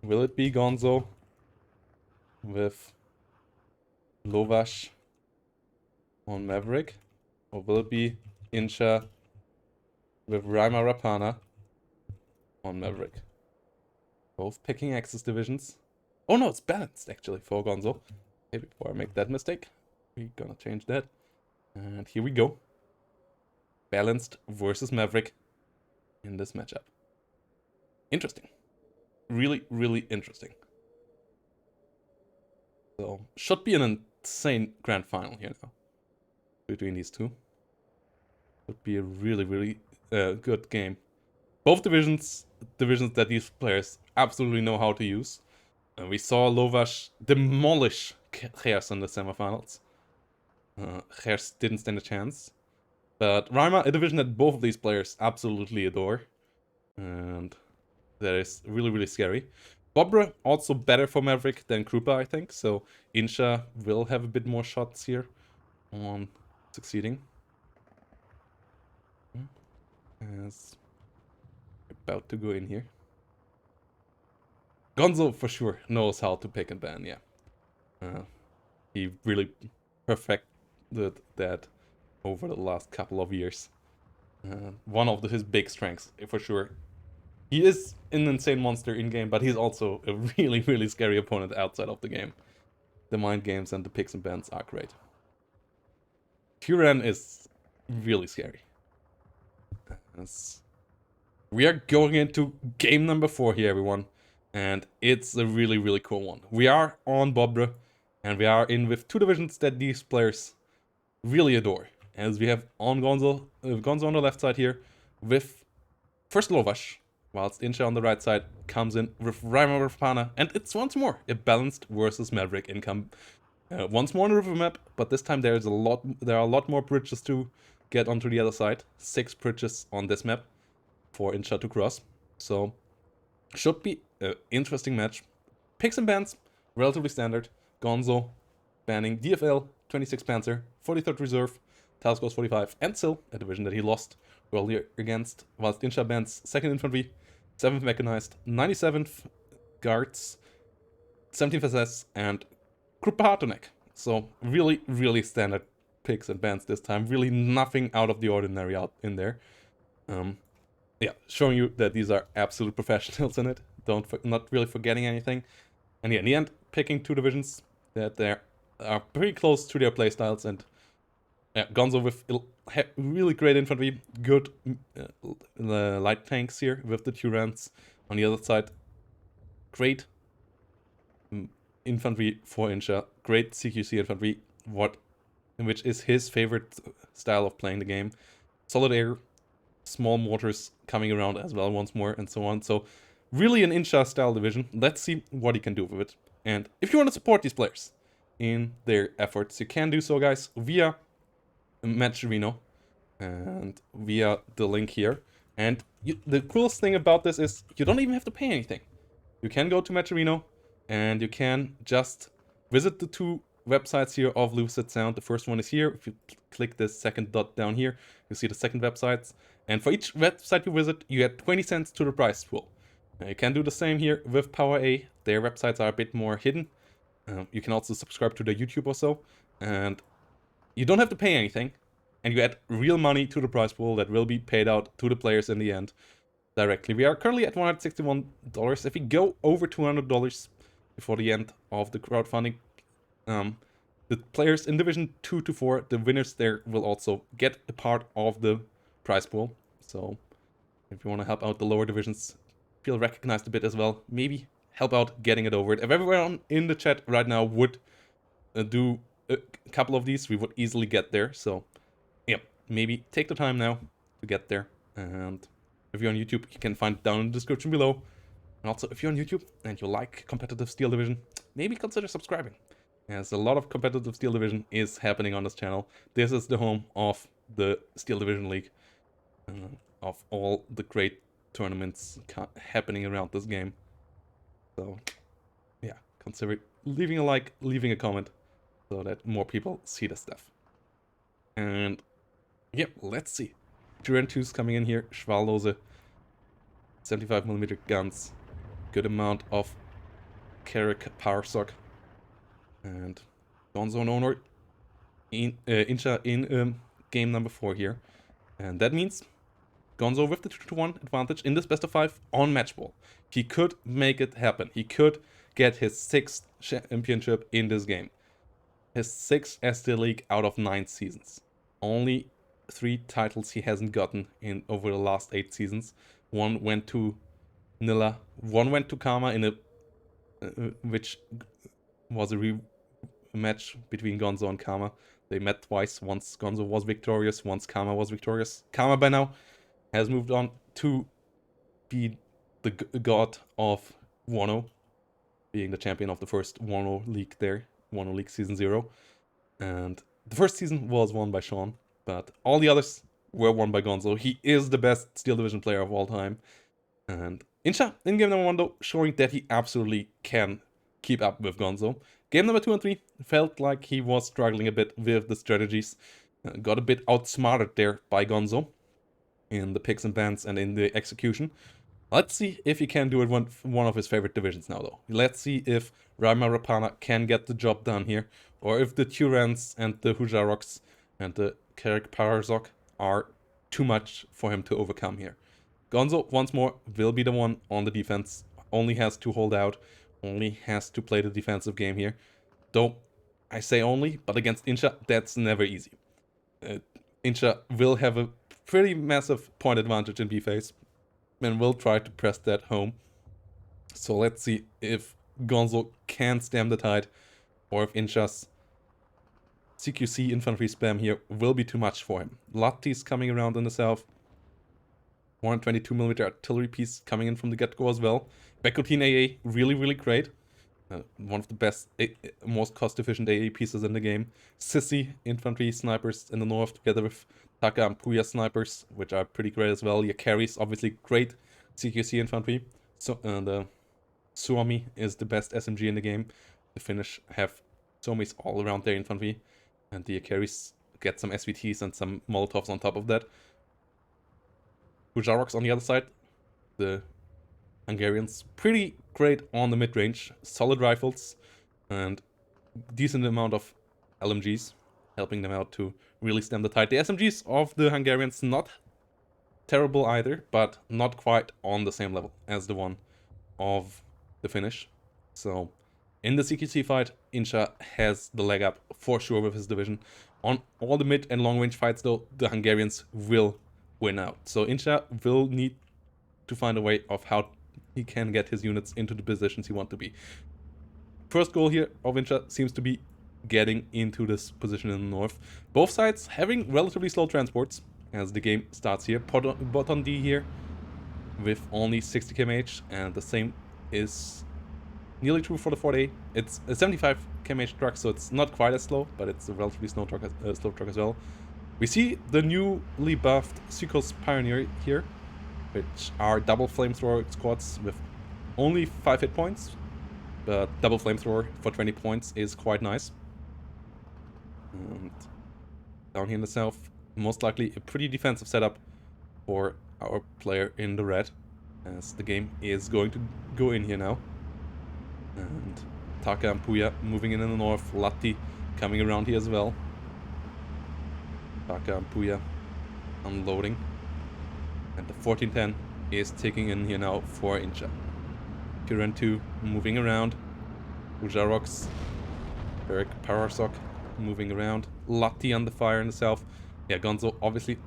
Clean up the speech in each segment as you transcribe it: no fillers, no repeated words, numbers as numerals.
Will it be Gonzo with Lovash on Maverick? Or will it be Inshaa with Raima Rapana on Maverick? Both picking Axis divisions. Oh no, it's balanced actually for Gonzo. Okay, before I make that mistake, we're gonna change that. And here we go. Balanced versus Maverick in this matchup. Interesting. Really, really interesting. So, should be an insane grand final here now. Between these two. Would be a really, really good game. Both divisions that these players absolutely know how to use. We saw Lovash demolish Gers in the semifinals. Gers didn't stand a chance. But Raima, a division that both of these players absolutely adore. And that is really, really scary. Bobra also better for Maverick than Krupa, I think. So Inshaa will have a bit more shots here on succeeding. As about to go in here. Gonzo for sure knows how to pick and ban, yeah. He really perfected that over the last couple of years. One of his big strengths, for sure. He is an insane monster in-game, but he's also a really, really scary opponent outside of the game. The mind games and the picks and bans are great. Tyran is really scary. We are going into game number 4 here, everyone. And it's a really, really cool one. We are on Bobra, and we are in with two divisions that these players really adore. As we have on Gonzo on the left side here, with first Lovash, whilst Inshaa on the right side comes in with Raima Rapana, and it's once more a balanced versus Maverick income. Once more on the river map, but this time there are a lot more bridges to get onto the other side. 6 bridges on this map for Inshaa to cross. So should be an interesting match. Picks and bans, relatively standard. Gonzo banning DFL, 26 Panzer, 43rd Reserve, Task Force 45, and Sil, a division that he lost earlier against, whilst Inshaa bans 2nd Infantry, 7th Mechanized, 97th Guards, 17th SS, and Krupa Hartonek. So really, really standard picks and bans this time. Really nothing out of the ordinary out in there. Yeah, showing you that these are absolute professionals in it. Not really forgetting anything. And yeah, in the end, picking two divisions that they are pretty close to their playstyles. And yeah, Gonzo with really great infantry, good light tanks here with the Tyrants. On the other side, great infantry for Inshaa, great CQC infantry, which is his favorite style of playing the game. Solid air, small mortars coming around as well once more, and so on. So really an Inshaa style division. Let's see what he can do with it. And if you want to support these players in their efforts, you can do so, guys, via Match Reno and via the link here. And the coolest thing about this is you don't even have to pay anything. You can go to Match Reno and you can just visit the two websites here of Lucid Sound. The first one is here. If you click this second dot down here, you see the second websites. And for each website you visit, you add 20 cents to the prize pool. You can do the same here with Power A. Their websites are a bit more hidden. You can also subscribe to their YouTube or so. And you don't have to pay anything. And you add real money to the prize pool that will be paid out to the players in the end directly. We are currently at $161. If we go over $200 before the end of the crowdfunding, the players in Division 2 to 4, the winners there, will also get a part of the prize pool. So if you want to help out the lower divisions, feel recognized a bit as well, maybe help out getting it over it. If everyone in the chat right now would do a couple of these, we would easily get there. So yeah, maybe take the time now to get there. And if you're on YouTube, you can find it down in the description below. And also, if you're on YouTube and you like competitive Steel Division, maybe consider subscribing, as a lot of competitive Steel Division is happening on this channel. This is the home of the Steel Division League, of all the great tournaments happening around this game. So yeah, consider leaving a like, leaving a comment, so that more people see this stuff. And yeah, let's see. Tyran 2's coming in here, Schwallose, 75mm guns, good amount of Carrick Power Sock. And Gonzo and Honor in Inshaa in game number 4 here. And that means Gonzo with the 2-1 advantage in this best of 5 on Matchball. He could make it happen. He could get his 6th championship in this game. His 6th SD League out of 9 seasons. Only 3 titles he hasn't gotten in over the last 8 seasons. One went to Nilla, one went to Karma in a which was a rematch between Gonzo and Karma. They met twice. Once Gonzo was victorious, once Karma was victorious. Karma by now has moved on to be the god of Wano, being the champion of the first Wano League there, Wano League Season 0. And the first season was won by Sean, but all the others were won by Gonzo. He is the best Steel Division player of all time. And Inshaa in game number 1 though, showing that he absolutely can keep up with Gonzo. Game number 2 and 3 felt like he was struggling a bit with the strategies. Got a bit outsmarted there by Gonzo in the picks and bans and in the execution. Let's see if he can do it one of his favorite divisions now though. Let's see if Raima Rapana can get the job done here, or if the Turans and the Hujaroks and the Carrick Pararzok are too much for him to overcome here. Gonzo, once more, will be the one on the defense. Only has to hold out. Only has to play the defensive game here. Though, I say only, but against Inshaa, that's never easy. Inshaa will have a pretty massive point advantage in B-phase, and will try to press that home. So let's see if Gonzo can stem the tide, or if Inshaa's CQC infantry spam here will be too much for him. Latti's coming around in the south. 122mm artillery piece coming in from the get-go as well. Bekutine AA, really great. One of the best, most cost-efficient AA pieces in the game. Sissy infantry snipers in the north together with Taka and Puya snipers, which are pretty great as well. Your carries, obviously great CQC infantry. So the Suomi is the best SMG in the game. The Finnish have Suomis all around their infantry. And the carries get some SVTs and some Molotovs on top of that. Hujaroks on the other side, the Hungarians, pretty great on the mid-range, solid rifles, and decent amount of LMGs, helping them out to really stem the tide. The SMGs of the Hungarians, not terrible either, but not quite on the same level as the one of the Finnish. So, in the CQC fight, Inshaa has the leg up for sure with his division. On all the mid and long range fights though, the Hungarians will win out. So Inshaa will need to find a way of how he can get his units into the positions he wants to be. First goal here of Inshaa seems to be getting into this position in the north. Both sides having relatively slow transports as the game starts here. Bot D here with only 60 kmh, and the same is nearly true for the 4A. It's a 75 kmh truck, so it's not quite as slow, but it's a relatively slow truck as well. We see the newly buffed Sykos Pioneer here, which are double flamethrower squads with only 5 hit points, but double flamethrower for 20 points is quite nice. And down here in the south, most likely a pretty defensive setup for our player in the red, as the game is going to go in here now. And Taka and Puya moving in the north, Latti coming around here as well. Taka and Puya unloading. And the 1410 is taking in here now for Inshaa. Kiran 2 moving around. Hujaroks, Eric Pararsok moving around. Latti on the fire in the south. Yeah, Gonzo obviously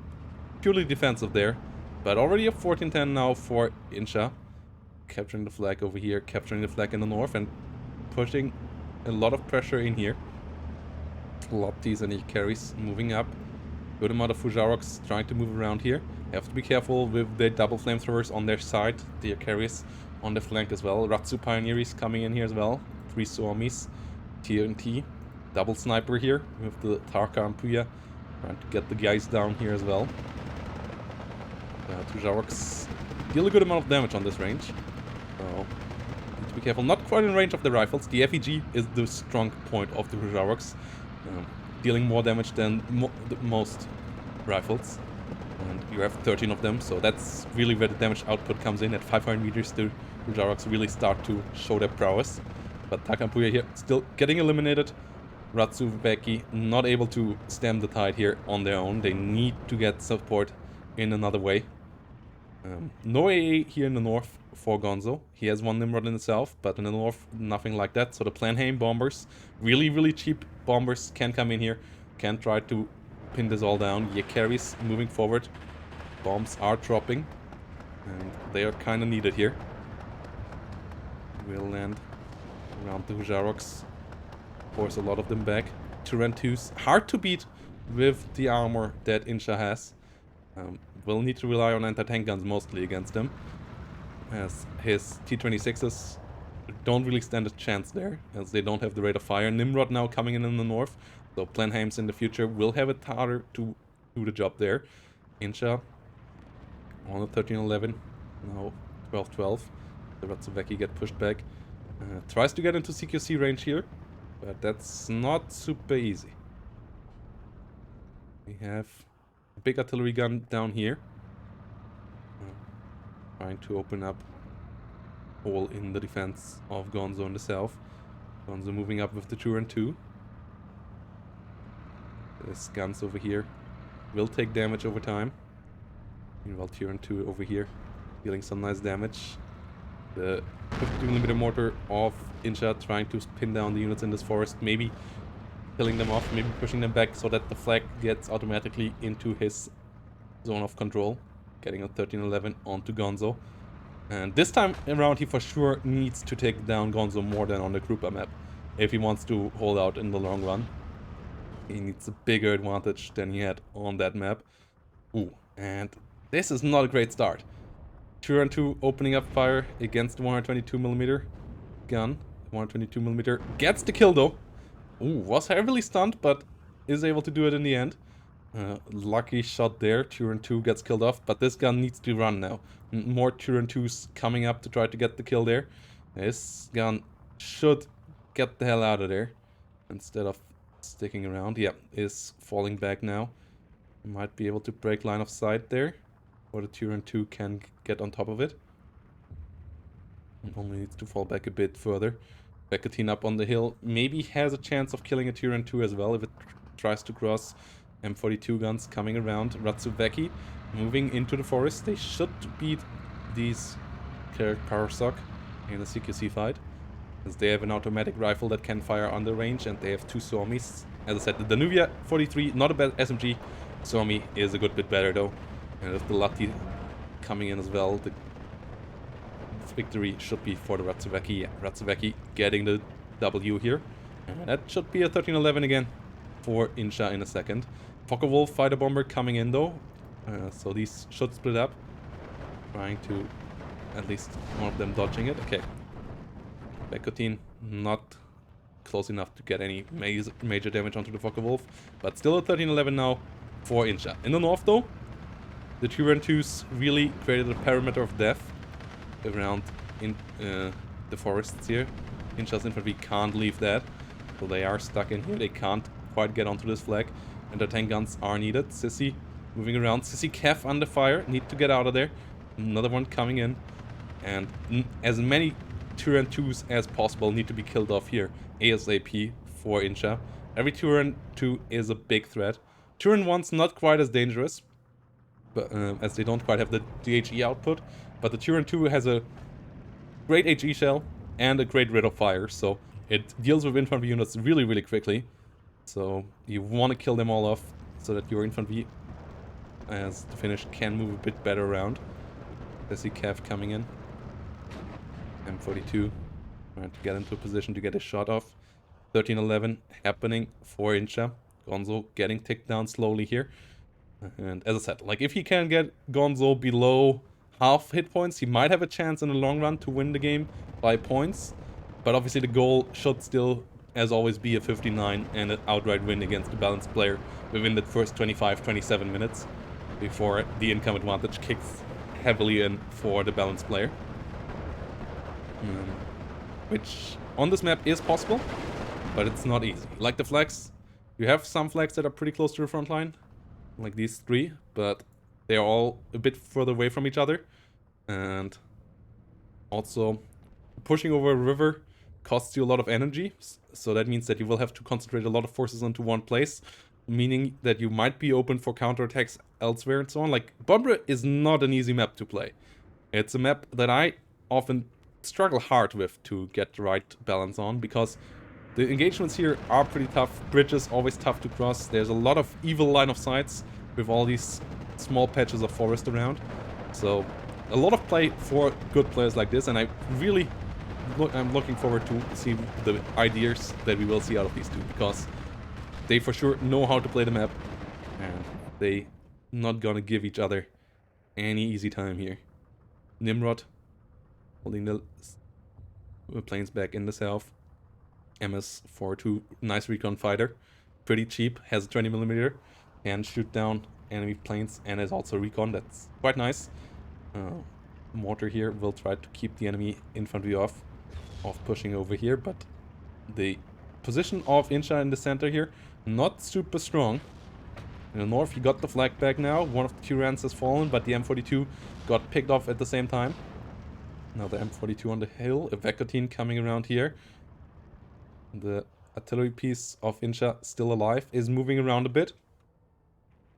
purely defensive there. But already a 1410 now for Inshaa. Capturing the flag over here, capturing the flag in the north, and pushing a lot of pressure in here. Lattis and he carries moving up. Good amount of Hujaroks trying to move around here. Have to be careful with the double flamethrowers on their side. The carries on the flank as well. Ratsu Pioneers coming in here as well. 3 Suomis. TNT. Double sniper here with the Taka and Puya. Trying to get the guys down here as well. Hujaroks deal a good amount of damage on this range. So, need to be careful. Not quite in range of the rifles. The FEG is the strong point of the Hujaroks. Dealing more damage than most rifles. And you have 13 of them, so that's really where the damage output comes in. At 500 meters, the Hujaroks really start to show their prowess. But Takampuya here still getting eliminated. Ratsubeki not able to stem the tide here on their own. They need to get support in another way. No AA here in the north for Gonzo. He has one Nimrod in the south, but in the north, nothing like that. So the Planheim bombers, really cheap bombers, can come in here, can try to pin this all down. Carries moving forward. Bombs are dropping, and they are kind of needed here. Will land around the Hujaroks. Force a lot of them back. Turan 2's hard to beat with the armor that Inshaa has. Will need to rely on anti-tank guns mostly against him, as his T-26s don't really stand a chance there, as they don't have the rate of fire. Nimrod now coming in the north, so Planheims in the future will have it harder to do the job there. Inshaa on the 13-11, now 12-12. The Ratsubeki get pushed back. Tries to get into CQC range here, but that's not super easy. We have a big artillery gun down here. Trying to open up a hole in the defense of Gonzo in the south. Gonzo moving up with the Turan 2. This guns over here will take damage over time. Meanwhile, Turan 2 over here dealing some nice damage. The 50mm mortar of Inshaa trying to pin down the units in this forest, maybe killing them off, maybe pushing them back so that the flag gets automatically into his zone of control. Getting a 13-11 onto Gonzo. And this time around he for sure needs to take down Gonzo more than on the Krupa map if he wants to hold out in the long run. He needs a bigger advantage than he had on that map. Ooh, and this is not a great start. Turan 2 opening up fire against the 122mm gun. 122mm gets the kill though. Ooh, was heavily stunned, but is able to do it in the end. Lucky shot there. Turan 2 gets killed off, but this gun needs to run now. More Turan 2s coming up to try to get the kill there. This gun should get the hell out of there instead of sticking around. Yeah, is falling back now. Might be able to break line of sight there, or the Turan 2 can get on top of it. Only needs to fall back a bit further. Bekatine up on the hill maybe has a chance of killing a Turan 2 as well if it tries to cross. M42 guns coming around. Ratsubeki moving into the forest. They should beat these Karasok in the CQC fight, as they have an automatic rifle that can fire under range, and they have two Suomis. As I said, the Danuvia 43, not a bad SMG. Suomi is a good bit better though. And with the Lati coming in as well, the victory should be for the Ratsubeki. Yeah, Ratsubeki getting the W here. And that should be a 13-11 again for Inshaa in a second. Focke-Wulf fighter bomber coming in though, so these should split up. Trying to, at least one of them dodging it. Okay. Bekatine not close enough to get any major damage onto the Focke-Wulf, but still a 13-11 now for Inshaa. In the north though, the Turan 2s really created a perimeter of death around in the forests here. Inshaa's infantry can't leave that, so they are stuck in here. They can't quite get onto this flag, and the tank guns are needed. Sissy moving around. Sissy Kev under fire. Need to get out of there. Another one coming in, and as many Turan 2s as possible need to be killed off here ASAP for Inshaa. Every Turan 2 is a big threat. Turan 1's not quite as dangerous, but as they don't quite have the DHE output, but the Turan 2 has a great HE shell and a great rate of fire, so it deals with infantry units really quickly. So you want to kill them all off so that your infantry, as the finish, can move a bit better around. I see Kev coming in. M42 trying to get into a position to get a shot off. 13-11 happening for Inshaa. Gonzo getting ticked down slowly here. And as I said, like if he can get Gonzo below half hit points, he might have a chance in the long run to win the game by points. But obviously the goal should still, as always, be a 59 and an outright win against the balanced player within the first 25-27 minutes before the income advantage kicks heavily in for the balanced player. Which on this map is possible, but it's not easy. Like the flags, you have some flags that are pretty close to the front line, like these three, but they're all a bit further away from each other. And also, pushing over a river costs you a lot of energy, so that means that you will have to concentrate a lot of forces onto one place, meaning that you might be open for counterattacks elsewhere and so on. Like, Bombre is not an easy map to play. It's a map that I often struggle hard with to get the right balance on, because the engagements here are pretty tough. Bridges always tough to cross. There's a lot of evil line of sights with all these small patches of forest around. So a lot of play for good players like this, and I'm looking forward to see the ideas that we will see out of these two, because they for sure know how to play the map, and they not gonna give each other any easy time here. Nimrod holding the planes back in the south. MS-42, nice recon fighter, pretty cheap, has a 20mm, can shoot down enemy planes, and is also recon. That's quite nice. Mortar here will try to keep the enemy infantry off pushing over here, but the position of Inshaa in the center here, not super strong. In the north, he got the flag back now. One of the Tyrans has fallen, but the M42 got picked off at the same time. Now the M42 on the hill, a Vekotine coming around here. The artillery piece of Inshaa, still alive, is moving around a bit.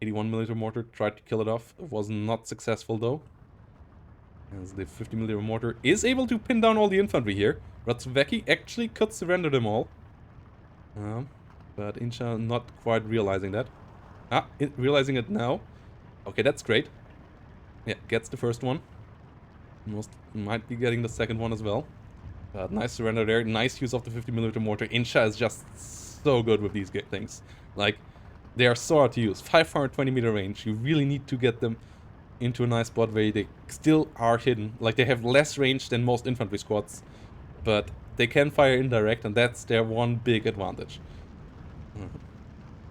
81mm mortar tried to kill it off. It was not successful though, as the 50mm mortar is able to pin down all the infantry here. Ratsuveki actually could surrender them all. But Inshaa not quite realizing that. Realizing it now. Okay, that's great. Yeah, gets the first one. Might be getting the second one as well. Nice surrender there. Nice use of the 50mm mortar. Inshaa is just so good with these things. Like, they are so hard to use. 520m range. You really need to get them into a nice spot where they still are hidden. Like, they have less range than most infantry squads, but they can fire indirect, and that's their one big advantage.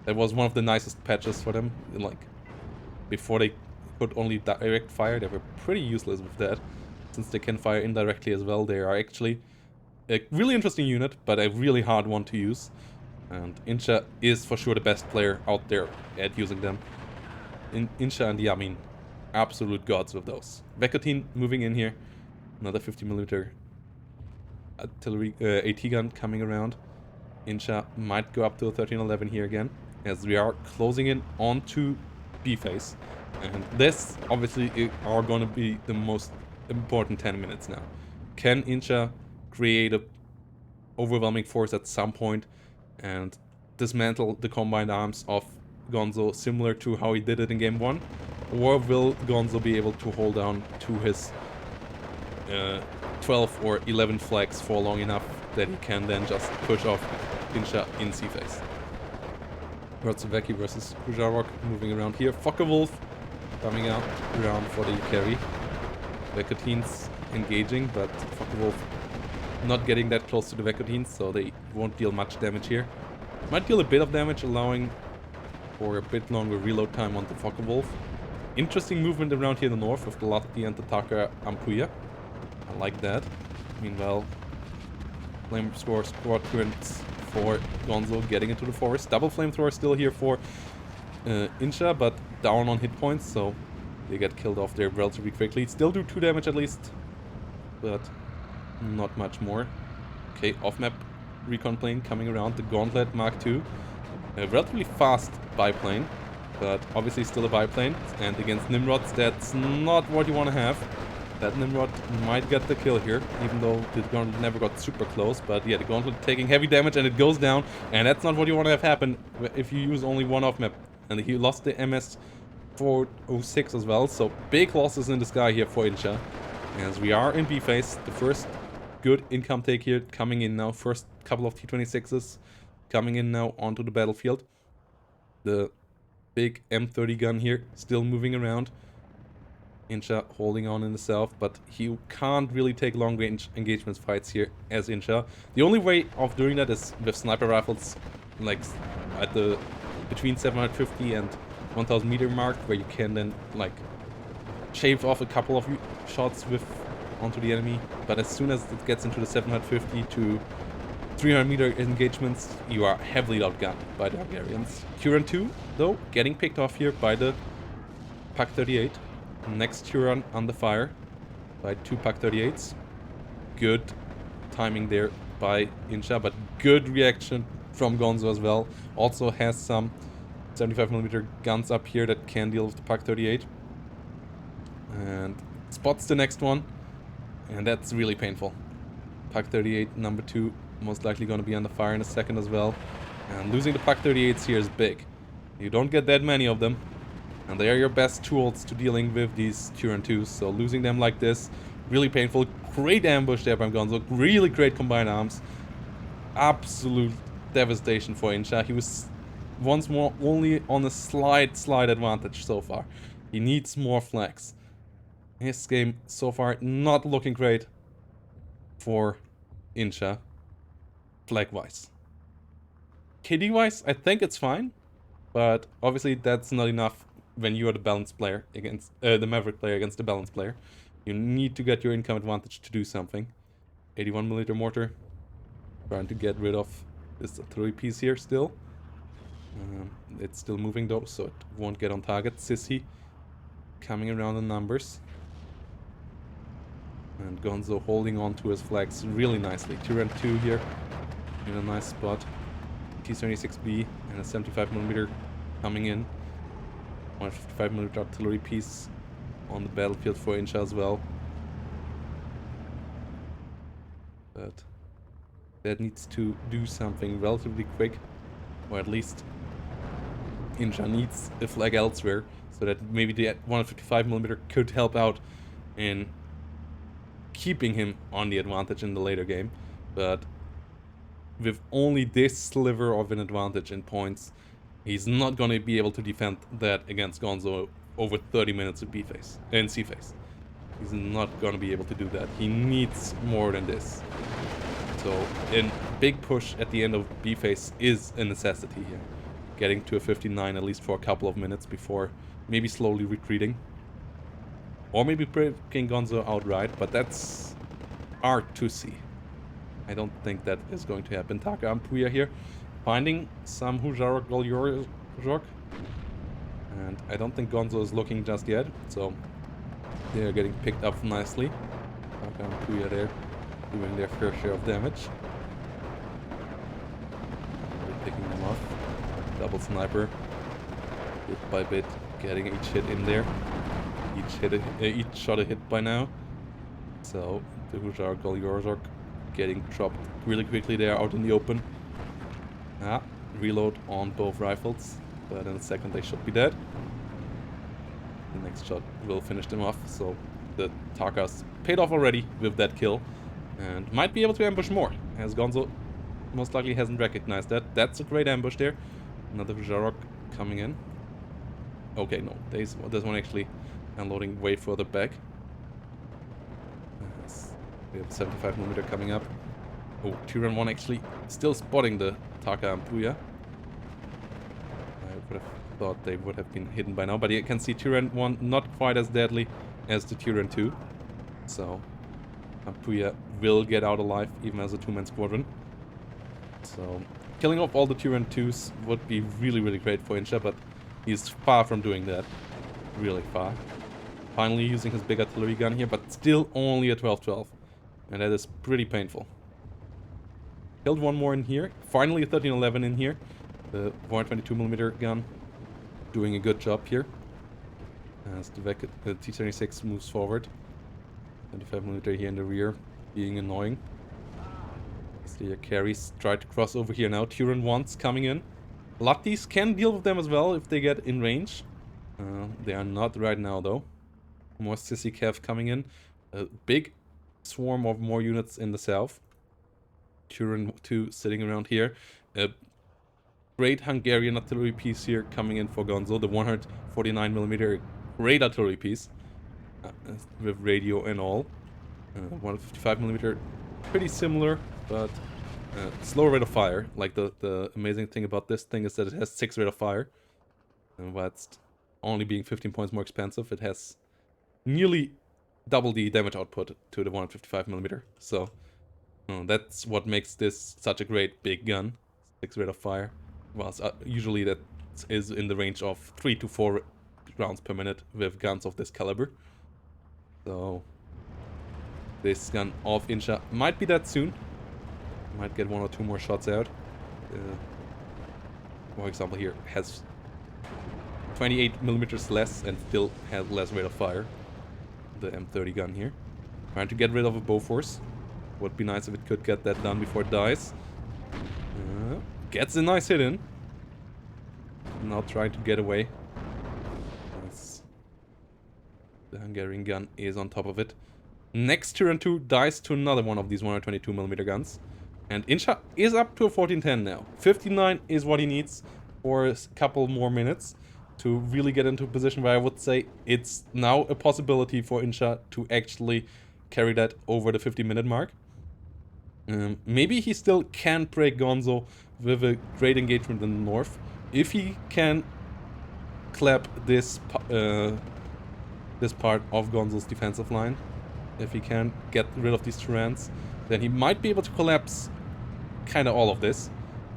That was one of the nicest patches for them. Like, before they could only direct fire, they were pretty useless with that. Since they can fire indirectly as well, they are actually a really interesting unit, but a really hard one to use. And Inshaa is for sure the best player out there at using them. Inshaa and Yamin, absolute gods with those. Vekotine moving in here. Another 50mm artillery AT gun coming around. Inshaa might go up to a 1311 here again, as we are closing in onto B phase. And this obviously are going to be the most important 10 minutes now. Can Inshaa create a overwhelming force at some point and dismantle the combined arms of Gonzo, similar to how he did it in game 1? Or will Gonzo be able to hold on to his 12 or 11 flags for long enough that he can then just push off Inshaa in C phase? Ratsuveki versus Kujarok moving around here. Focke-Wulf coming out around for the carry. Vekotine's engaging, but Focke-Wulf not getting that close to the Vekotines, so they won't deal much damage here. Might deal a bit of damage, allowing for a bit longer reload time on the Focke-Wulf. Interesting movement around here in the north with the Lati and the Taka Ampuya. I like that. Meanwhile, flamethrower squad currents for Gonzo getting into the forest. Double flamethrower still here for Inshaa, but down on hit points, so they get killed off there relatively quickly. Still do 2 damage at least, but not much more. Okay, off-map recon plane coming around, the Gauntlet Mark II. A relatively fast biplane, but obviously still a biplane. And against Nimrods, that's not what you want to have. That Nimrod might get the kill here, even though the Gauntlet never got super close. But yeah, the Gauntlet taking heavy damage and it goes down. And that's not what you want to have happen if you use only one off-map. And he lost the MS-406 as well, so big losses in the sky here for Inshaa. As we are in B phase, the first good income take here coming in now. First couple of T-26s coming in now onto the battlefield. The big M30 gun here still moving around. Inshaa holding on in the south, but he can't really take long range engagements fights here as Inshaa. The only way of doing that is with sniper rifles, like at the between 750 and 1000 meter mark, where you can then like shave off a couple of shots with onto the enemy. But as soon as it gets into the 750 to 300 meter engagements, you are heavily outgunned by the Hungarians. Turan 2 though getting picked off here by the Pak-38. Next Turan under fire by 2 Pak-38s. Good timing there by Inshaa, but good reaction from Gonzo as well. Also has some 75mm guns up here that can deal with the Pak 38. And spots the next one, and that's really painful. Pak 38 number 2 most likely going to be under fire in a second as well. And losing the Pak 38s here is big. You don't get that many of them, and they are your best tools to dealing with these Turan 2s. So losing them like this, really painful. Great ambush there by Gonzo. Really great combined arms. Absolute devastation for Inshaa. He was once more only on a slight advantage so far. He needs more flags. His game so far not looking great for Inshaa, flag-wise. KD-wise, I think it's fine, but obviously that's not enough when you are the balanced player against the Maverick player against the balanced player. You need to get your income advantage to do something. 81mm mortar, trying to get rid of this artillery piece here still. It's still moving though, so it won't get on target. Sissy coming around in numbers. And Gonzo holding on to his flags really nicely. Turan 2 here in a nice spot. T-76B and a 75mm coming in. 155mm artillery piece on the battlefield for Inshaa as well. But that needs to do something relatively quick, or at least Inshaa needs a flag elsewhere, so that maybe the 155mm could help out in keeping him on the advantage in the later game. But with only this sliver of an advantage in points, he's not going to be able to defend that against Gonzo over 30 minutes of B-phase and C-phase. He's not going to be able to do that. He needs more than this. So a big push at the end of B-phase is a necessity here. Getting to a 59 at least for a couple of minutes before maybe slowly retreating. Or maybe breaking Gonzo outright, but that's hard to see. I don't think that is going to happen. Taka and Puya here, finding some Hujarok Goljorok. And I don't think Gonzo is looking just yet, so they are getting picked up nicely. Taka and Puya there, doing their fair share of damage. Picking them off. Double sniper, bit by bit, getting each hit in there. Each shot a hit by now. So the Hujar Goljorok getting dropped really quickly there out in the open. Reload on both rifles, but in a second they should be dead. The next shot will finish them off, so the Takas paid off already with that kill, and might be able to ambush more, as Gonzo most likely hasn't recognized that. That's a great ambush there. Another Hujarok coming in. Okay, no, this one actually unloading way further back. We have 75mm coming up. Oh, Turan 1 actually still spotting the Taka and Puya. I would have thought they would have been hidden by now, but you can see Turan 1 not quite as deadly as the Turan 2. So Puya will get out alive even as a two-man squadron. So killing off all the Turan 2s would be really, really great for Inshaa, but he's far from doing that. Really far. Finally using his big artillery gun here, but still only a 12-12. And that is pretty painful. Killed one more in here. Finally a 1311 in here. The 122mm gun doing a good job here. As the T-76 moves forward. 25mm here in the rear, being annoying. The carries try to cross over here now. Turan 1's coming in. Lattis can deal with them as well if they get in range. They are not right now though. More Sissy Cav coming in. A big swarm of more units in the south. Turan 2 sitting around here. A great Hungarian artillery piece here coming in for Gonzo. The 149mm great artillery piece. With radio and all. 155mm pretty similar, but slower rate of fire. Like the amazing thing about this thing is that it has 6 rate of fire. And whilst only being 15 points more expensive, it has nearly double the damage output to the 155mm. So that's what makes this such a great big gun. 6 rate of fire. Whilst usually that is in the range of 3 to 4 rounds per minute with guns of this caliber. So this gun of Inshaa might be dead soon. Might get 1 or 2 more shots out. For example, here has 28 millimeters less and still has less rate of fire. The M30 gun here. Trying to get rid of a Bofors. Would be nice if it could get that done before it dies. Gets a nice hit in. Now trying to get away. The Hungarian gun is on top of it. Next turn 2 dies to another one of these 122mm guns. And Inshaa is up to a 1410 now. 59 is what he needs for a couple more minutes to really get into a position where I would say it's now a possibility for Inshaa to actually carry that over the 50-minute mark. Maybe he still can break Gonzo with a great engagement in the north. If he can clap this this part of Gonzo's defensive line, if he can get rid of these Tyrants, then he might be able to collapse kind of all of this.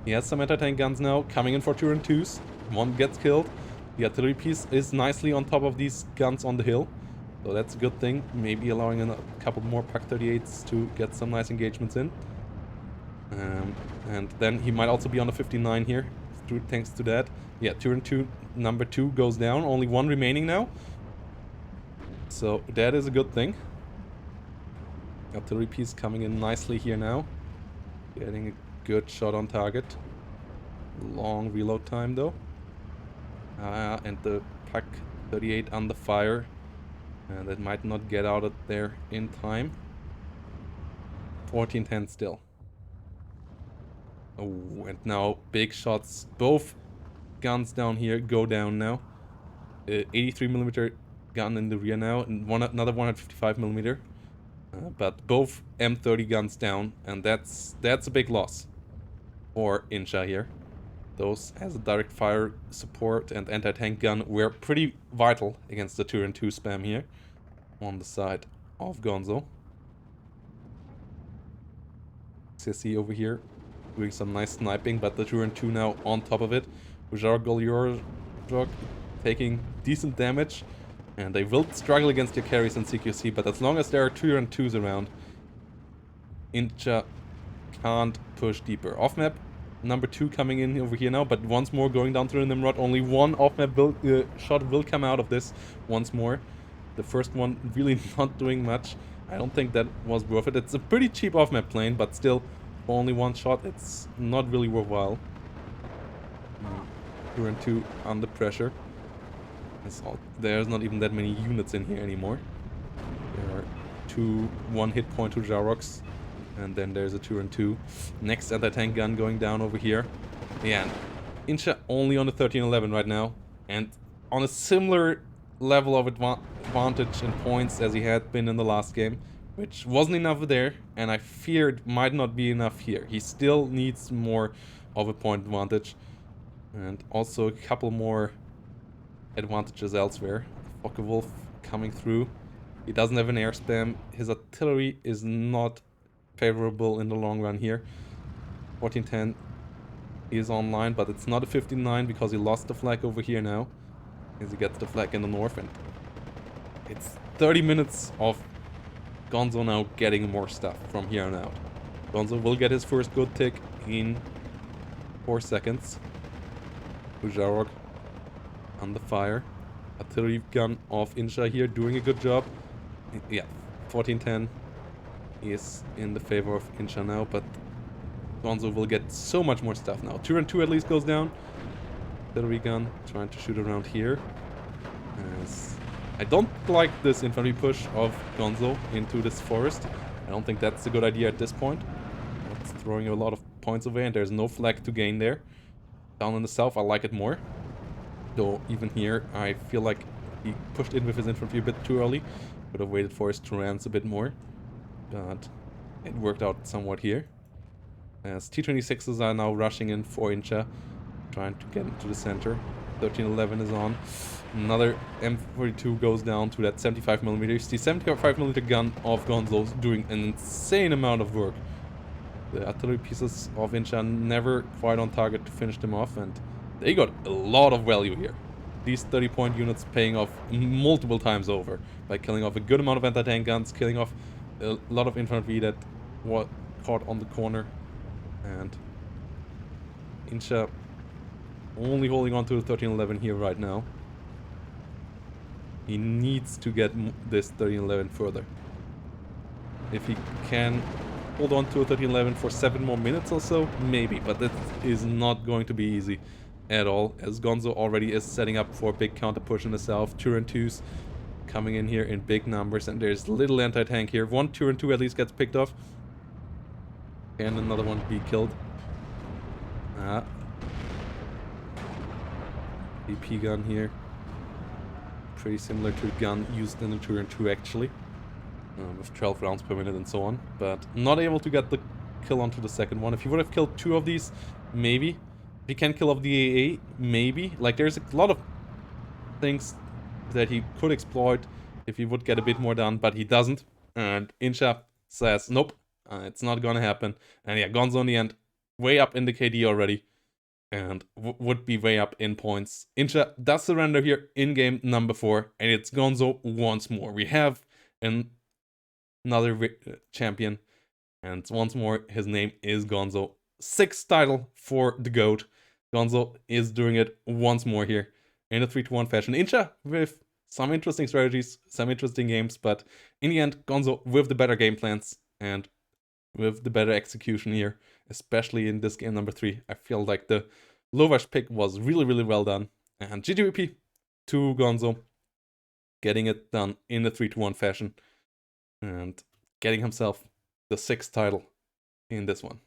He has some anti-tank guns now coming in for Turan 2s. One gets killed. The artillery piece is nicely on top of these guns on the hill. So that's a good thing. Maybe allowing a couple more Pak-38s to get some nice engagements in. And then he might also be on a 59 here, thanks to that. Yeah, Turan 2 number 2 goes down. Only 1 remaining now. So that is a good thing. Artillery piece coming in nicely here now. Getting a good shot on target. Long reload time though. And the Pak-38 under fire. That might not get out of there in time. 1410 still. Oh, and now big shots. Both guns down here go down now. 83mm gun in the rear now, and another 155mm. But both M30 guns down, and that's a big loss for Inshaa here. Those as a direct fire support and anti-tank gun were pretty vital against the Turan 2 spam here on the side of Gonzo. CSC over here doing some nice sniping, but the Turan 2 now on top of it. Ujar taking decent damage, and they will struggle against your carries in CQC, but as long as there are Turan 2s around, Inshaa can't push deeper. Off-map, number 2 coming in over here now, but once more going down through the Nimrod. Only one off-map shot will come out of this once more. The first one really not doing much. I don't think that was worth it. It's a pretty cheap off-map plane, but still, for only one shot, it's not really worthwhile. Turan 2 under pressure. There's not even that many units in here anymore. There are 2 1-hit point to Jaroks, and then there's a Turan 2. Next anti-tank gun going down over here. Yeah, and Inshaa only on the 1311 right now, and on a similar level of advantage in points as he had been in the last game, which wasn't enough there, and I feared might not be enough here. He still needs more of a point advantage, and also a couple more advantages elsewhere. Focke-Wulf coming through. He doesn't have an air spam. His artillery is not favorable in the long run here. 1410 is online, but it's not a 59 because he lost the flag over here now. As he gets the flag in the north, and it's 30 minutes of Gonzo now getting more stuff from here on out. Gonzo will get his first good tick in 4 seconds. Ujarok on the fire. Artillery gun of Inshaa here doing a good job. Yeah, 1410 is in the favor of Inshaa now, but Gonzo will get so much more stuff now. Turan 2 at least goes down. Artillery gun trying to shoot around here. I don't like this infantry push of Gonzo into this forest. I don't think that's a good idea at this point. It's throwing a lot of points away, and there's no flag to gain there. Down in the south, I like it more. Though even here, I feel like he pushed in with his infantry a bit too early. Could have waited for his Tyrants a bit more. But it worked out somewhat here. As T-26s are now rushing in for Inshaa, trying to get into the center. 1311 is on. Another M42 goes down to that 75mm. The 75mm gun of Gonzo is doing an insane amount of work. The artillery pieces of Inshaa never quite on target to finish them off, and they got a lot of value here. These 30-point units paying off multiple times over by killing off a good amount of anti-tank guns, killing off a lot of infantry that were caught on the corner, And Inshaa only holding on to the 13-11 here right now. He needs to get this 13-11 further. If he can hold on to a 13-11 for 7 more minutes or so, maybe, but that is not going to be easy at all, as Gonzo already is setting up for a big counter push in the south. Turn 2s coming in here in big numbers, and there's little anti-tank here. One Turn 2 at least gets picked off, and another one be killed. BP gun here. Pretty similar to the gun used in the Turn 2 actually. With 12 rounds per minute and so on. But not able to get the kill onto the second one. If he would have killed 2 of these, maybe. If he can kill off the AA, maybe. Like, there's a lot of things that he could exploit if he would get a bit more done, but he doesn't. And Inshaa says, nope, it's not gonna happen. And yeah, Gonzo in the end, way up in the KD already. And would be way up in points. Inshaa does surrender here in game number 4, and it's Gonzo once more. We have another champion, and once more, his name is Gonzo. 6th title for the GOAT. Gonzo is doing it once more here in a 3-1 fashion. Inshaa with some interesting strategies, some interesting games, but in the end, Gonzo with the better game plans and with the better execution here, especially in this game number 3. I feel like the Lovash pick was really, really well done. And GGVP to Gonzo, getting it done in a 3-1 fashion and getting himself the 6th title in this one.